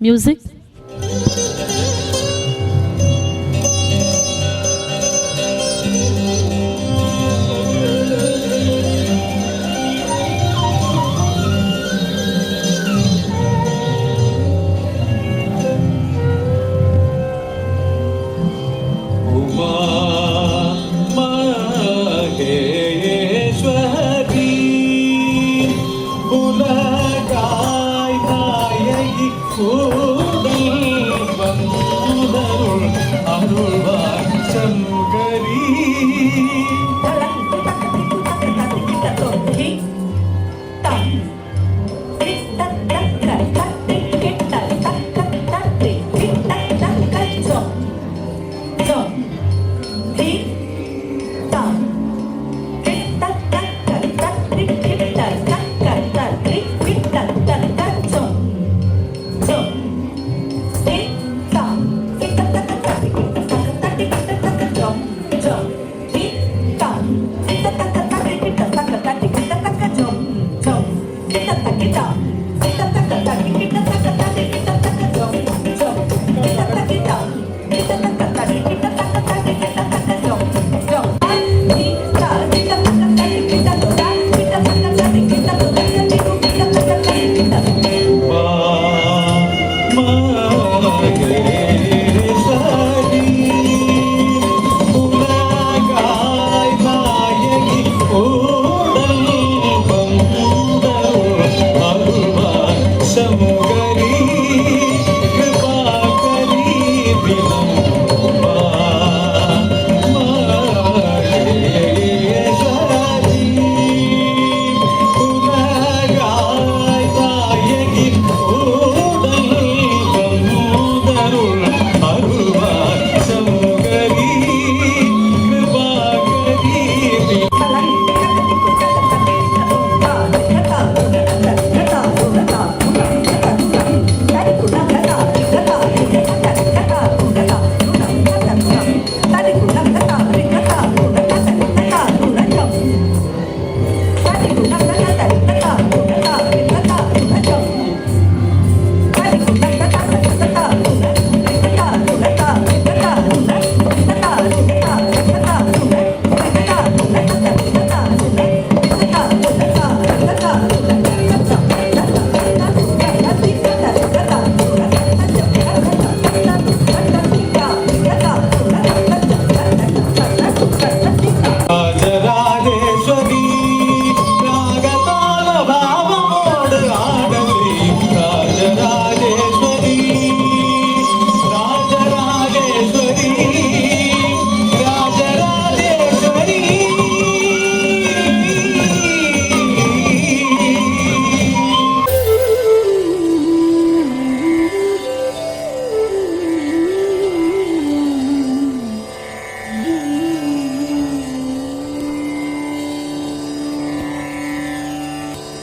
Music. Ooh.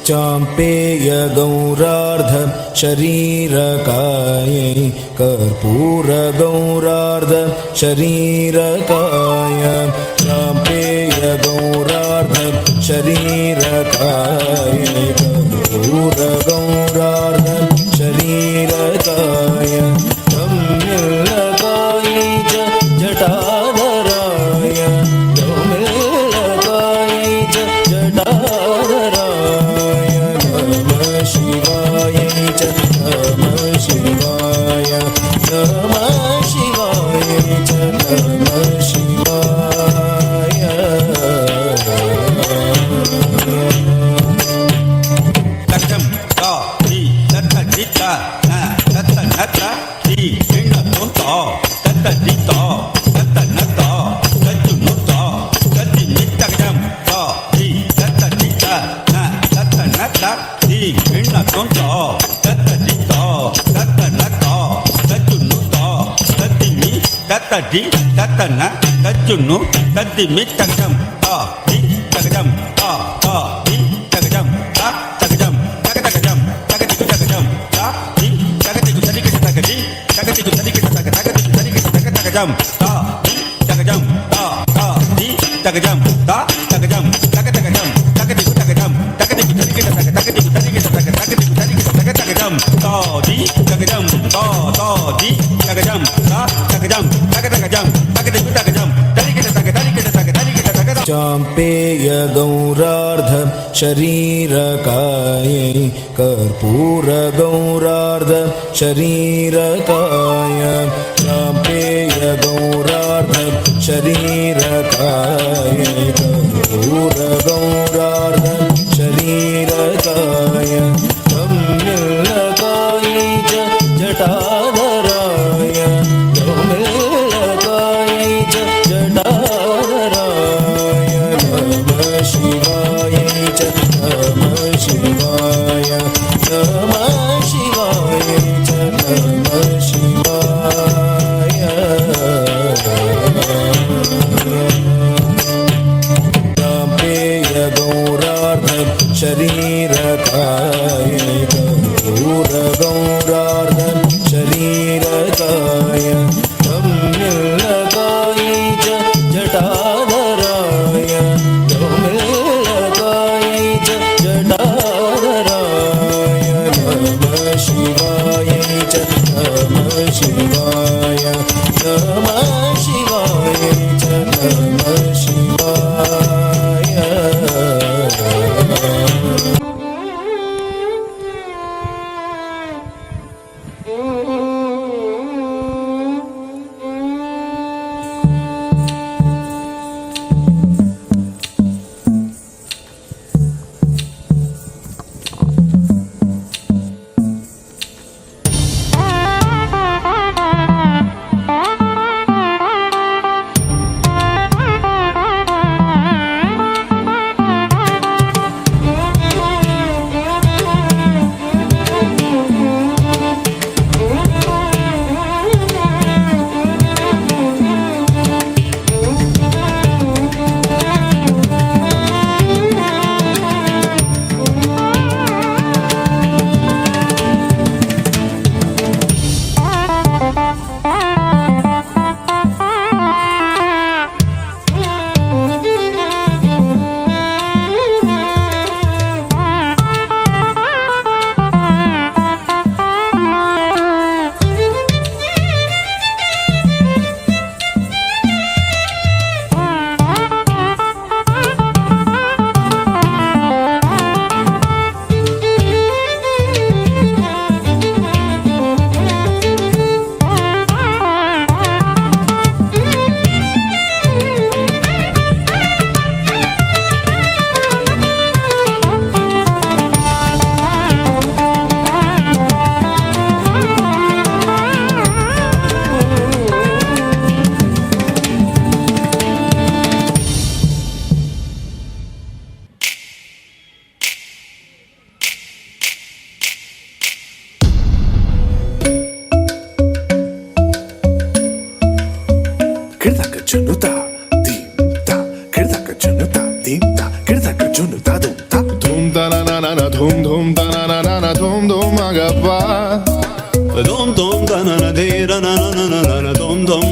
चाम्पेय गौरार्ध शरीरकायै कर्पूर गौरार्ध शरीरकाय चाम्पेय गौरार्ध शरीरकायै कर्पूर गौरार्ध शरीरकाय गम्यलकायै च जटाधराय गम्यलकायै च जटाधराय नमः शिवाय च नमः शिवाय नमः शिवाय च नमः शिवाय लक्षम ता दी तत्त दिता न तत्त नत्ता दी पिंड तोता तत्त दिता तत्त नत्ता तत्तु नुता तत्ति नित्तगम ता दी तत्त दिता न तत्त नत्ता दी पिंड तोता तत्त दिता तत्त नत्ता तत्तु नुता तत्ति नि तत्त दी तत्त न तत्तु नु तत्ति मित्तगम ता दी तगम ता दी तगम ता तगम तगम तगति तगम ता दी तगति तगति तगति तगति तगति तगम ता दी तगम ता दी तगम ता तगम तगम तगति तगम तगति तगति तगम ता दी तगम ता दी तगम ता तगम तगम तगति तगम चाम्पेय गौरार्ध शरीरकायै कर्पूर गौरार्ध शरीरकाय चाम्पेय गौरार्ध शरीरकायै कर्पूर गौरार्ध शरीरकाय गम्यलकायै च जटाधराय गम्यलकायै च जटाधराय नमः शिवाय च नमः शिवाय नमः शिवाय च नमः शिवाय चाम्पेय गौरार्ध शरीरकायै कर्पूर गौरार्ध शरीरकाय गम्यलकायै च जटाधराय गम्यलकायै च जटाधराय नमः शिवाय च नमः शिवाय नमः शिवाय च नमः शिवाय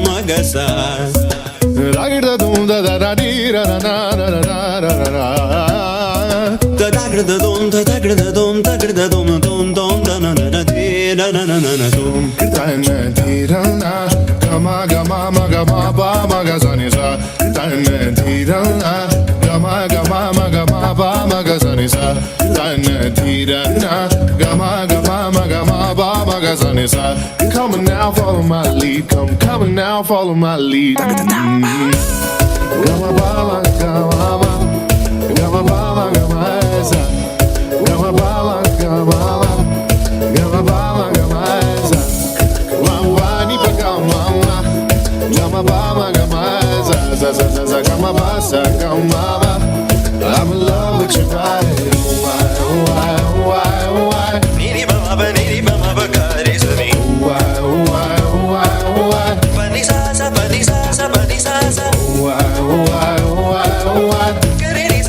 magasa. Ragda dum da da da di ra ra ra ra ra ra ra. Da da dum da da dum da da dum dum dum da na na di na na na na dum. Tan di ra na gama gama ma gama ba ma ga sa ni sa. Tan di ra na gama gama ma gama ba ma ga sa ni sa. Tan di ra na gama gama ma gama ba ma ga sa ni sa. Come on now, follow my lead. Come on now, follow my lead. Gama ba ma gama ba, gama ba ma gama sa. Gama ba ma gama ba, gama ba ma gama sa. Wa wa ni pa gama ma, gama ba ma gama sa sa sa sa sa gama ba sa gama ba. I'm in love with your body. Why, why, why, why? Niri bama ba kare sami. Why, why, why, why? Pani sa sa pani sa sa pani sa sa. Why, why, why, why? Kare ni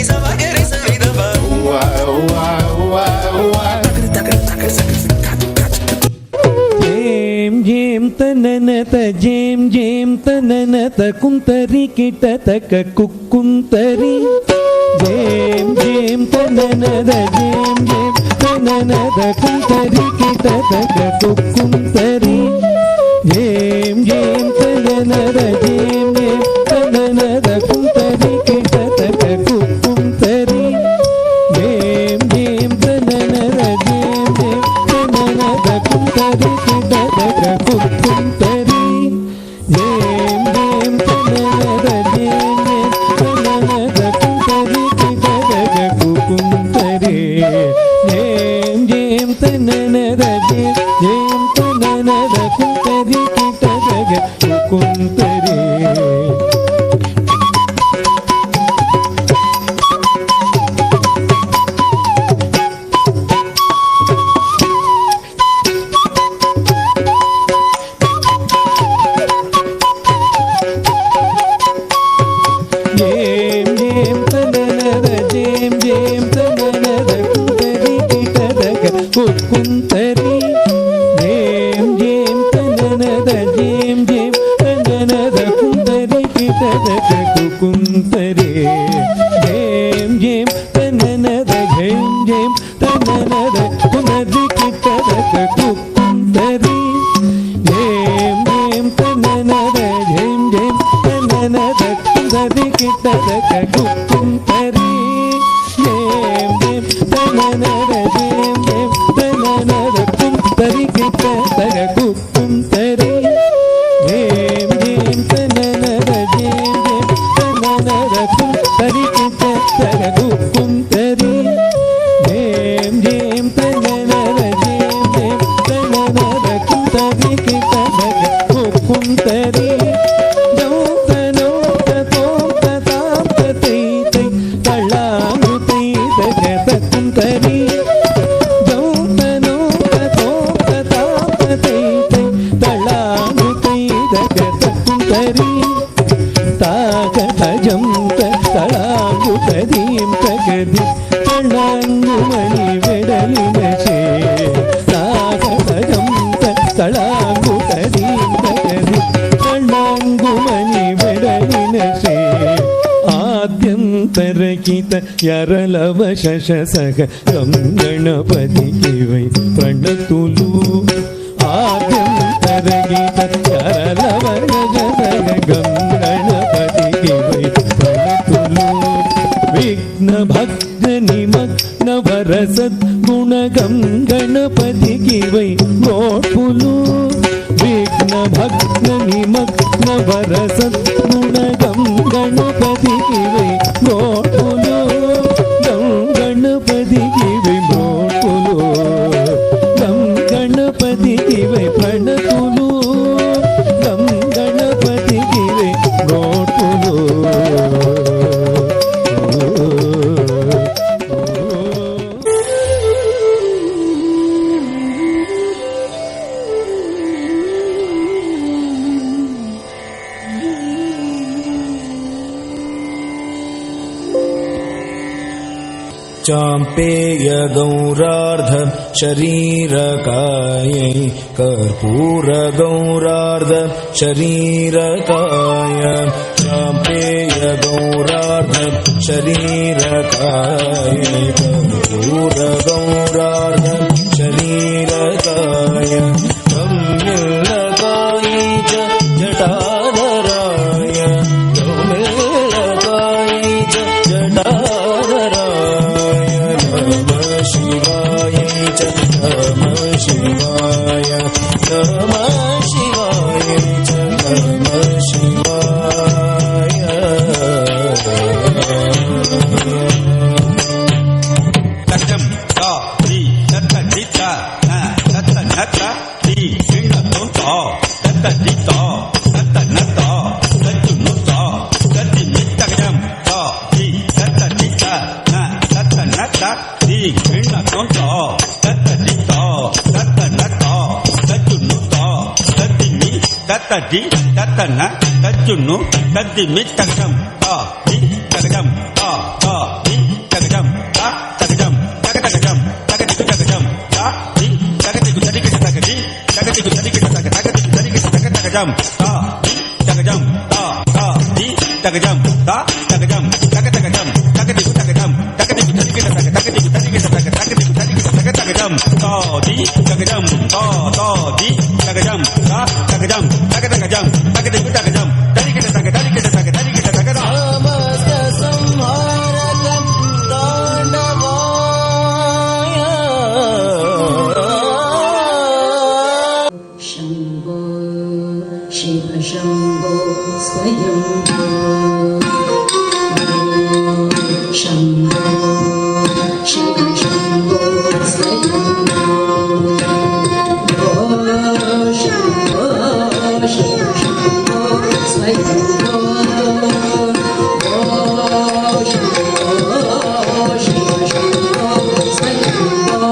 sa ba kare sa ni da ba. Why, why, why, why? Jam tananata jam tananata kuntari kitataka kukuntari. Jam tananata jam tananata kuntari kitataka kukuntari. Jam tananata jam tananata kuntari kitataka kukuntari. Jam tananata jam tananata kuntari kitataka kukuntari. Jam tananata jam tananata kuntari kitataka kukuntari. Jam tananata jam tananata kuntari kitataka kukuntari. Jam tananata jam tananata kuntari kitataka kukuntari. Jam tananata jam tananata kuntari kitataka kukuntari. Jam tananata jam tananata kuntari kitataka kukuntari. Jam tananata jam tananata kuntari kitataka kukuntari. Jam tananata jam tananata kuntari kitataka kukuntari. Jam tananata jam tananata kuntari kitataka kukuntari. Jam tananata jam tananata kuntari kitataka kukuntari. తళాంగుమని వెడలిన చే సాగజం తళాంగుతది తగది తళాంగుమని వెడలిన చే ఆద్యంతరకిత యరలవ శశసగ గణపతికి why ప్రణతులు ఆద్యంతరకిత యరలవ శశసగ గణపతికి why ప్రణతులు విఘ్న భక్త నిమగ్న వరసద్ గుణగం గణపతికి why నోట్పులు. విఘ్న భక్త నిమగ్న వరసద్ గుణగం గణపతికి why నోట్పులు. గణపతికి why నోట్పులు. గణపతికి వై ప్రణతులు. గణపతికి వై నోట్పులు. चाम्पेय गौरार्ध शरीरकायै कर्पूर गौरार्ध शरीरकाय चाम्पेय गौरार्ध शरीरकायै कर्पूर गौरार्ध शरीरकाय गम्यलकायै च जटाधराय गम्यलकायै च जटाधराय नमः शिवाय च नमः शिवाय नमः शिवाय च नमः शिवाय तटम ता दी तट दिता ना तट नता दी सिंह तो तट दिता तट नता तट नुता तट मितगम ता दी तट दिता ना तट नता दी सिंह तो तट दिता तट नता तट नुता तट मि तट दी तट न तट नु तट मितगम ता दी तगम ता दी तगम ता तगम तगम तगम ता दी तगति तगति तगति तगजम ता दी तगजम ता दी तगजम ता तगजम तगजम तगति तगजम तगति तगजम ता दी तगजम ता दी तगजम ता तगजम तगजम तगति तगजम शम्भो शिव शम्भो स्वयम्भो शम्भो शिव शम्भो स्वयम्भो शम्भो शिव शम्भो स्वयम्भो शम्भो शिव शम्भो स्वयम्भो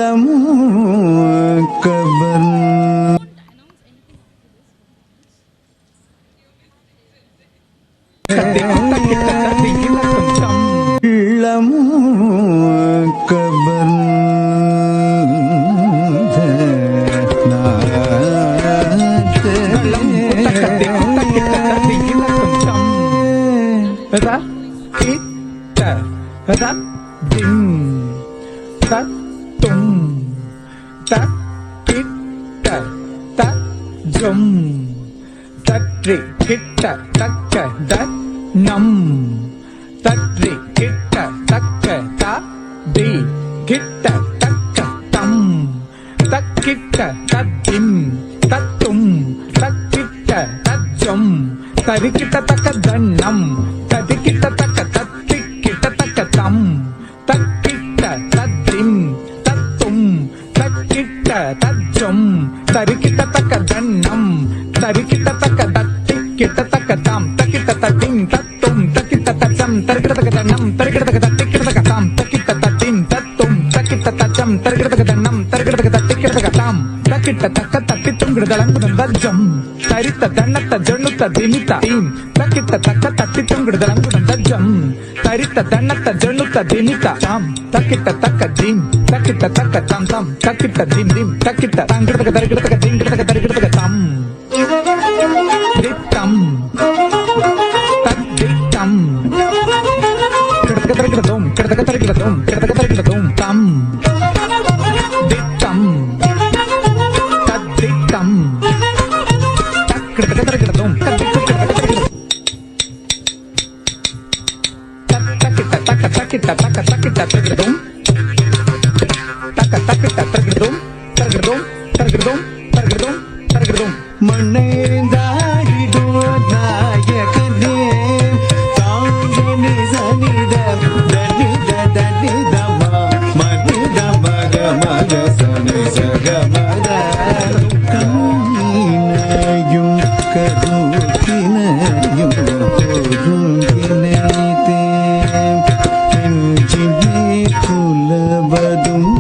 உள்ளம் கவர் உள்ளம் கவர் தற்றி கிட்ட தக்க தத் நம் தற்றி கிட்ட தக்க த தி கிட்ட தக்க தம் தக்கிட்ட தத்திம் தத்தும் தக்கிட்ட தஜம் தரிக்கிட்ட தக்க தன்னம் ததிக்கிட்ட தக்க தத்திக்கிட்ட தக்க தம் தக்கிட்ட தத்திம் தத்தும் தக்கிட்ட தஜம் தரிக்கிட்ட தக்க தன்னம் தரிக்கிட்ட தக்க தத்திக்கிட்ட தக்க தாம் தக்கிட்ட தத்திம் தத்தும் தக்கிட்ட தச்சம் தரிக்கிட்ட தக்க தன்னம் தரிக்கிட்ட தக்க தத்திக்கிட்ட தக்க தாம் தக்கிட்ட தத்திம் தத்தும் தக்கிட்ட தச்சம் தரிக்கிட்ட தக்க தன்னம் தரிக்கிட்ட தக்க தத்திக்கிட்ட தக்க தாம் தக்கிட்ட தக்க தத்தித்தும் கிடதலங்குதம் தஜம் தரித்த தன்னத்த ஜொண்ணுத்த திமித்த தீம் தக்கிட்ட தக்க தத்தித்தும் கிடதலங்குதம் தஜம் தரித்த தன்னத்த ஜொண்ணுத்த திமித்த தாம் தக்கிட்ட தக்க தீம் தக்கிட்ட தக்க தாம் தாம் தக்கிட்ட தீம் தீம் தக்கிட்ட தாங்கிட்ட தக்க தரிக்கிட்ட தக்க தீங்கிட்ட தக்க தரிக்கிட்ட தக்க தாம் திட்டம் தத்திட்டம் கிடக்க தரிக்கிறதும் கிடக்க தரிக்கிறதும் கிடக்க தரிக்கிறதும் தம் திட்டம் தத்திட்டம் கிடக்க தரிக்கிறதும் தக்கிட்ட தக்க தக்கிட்ட தக்க தக்கிட்ட தரிக்கிறதும் தக்க தக்கிட்ட தரிக்கிறதும் தரிக்கிறதும் தரிக்கிறதும் தரிக்கிறதும் தரிக்கிறதும் மண்ணேந்தாடிடோ நாயகனே தாங்கனி சனித தனித தனிதமா மனித மக மக சனி சக மக கண்ணீனையும் கருத்தினையும் பொருங்கினைத்தே நெஞ்சிலே புலவதும்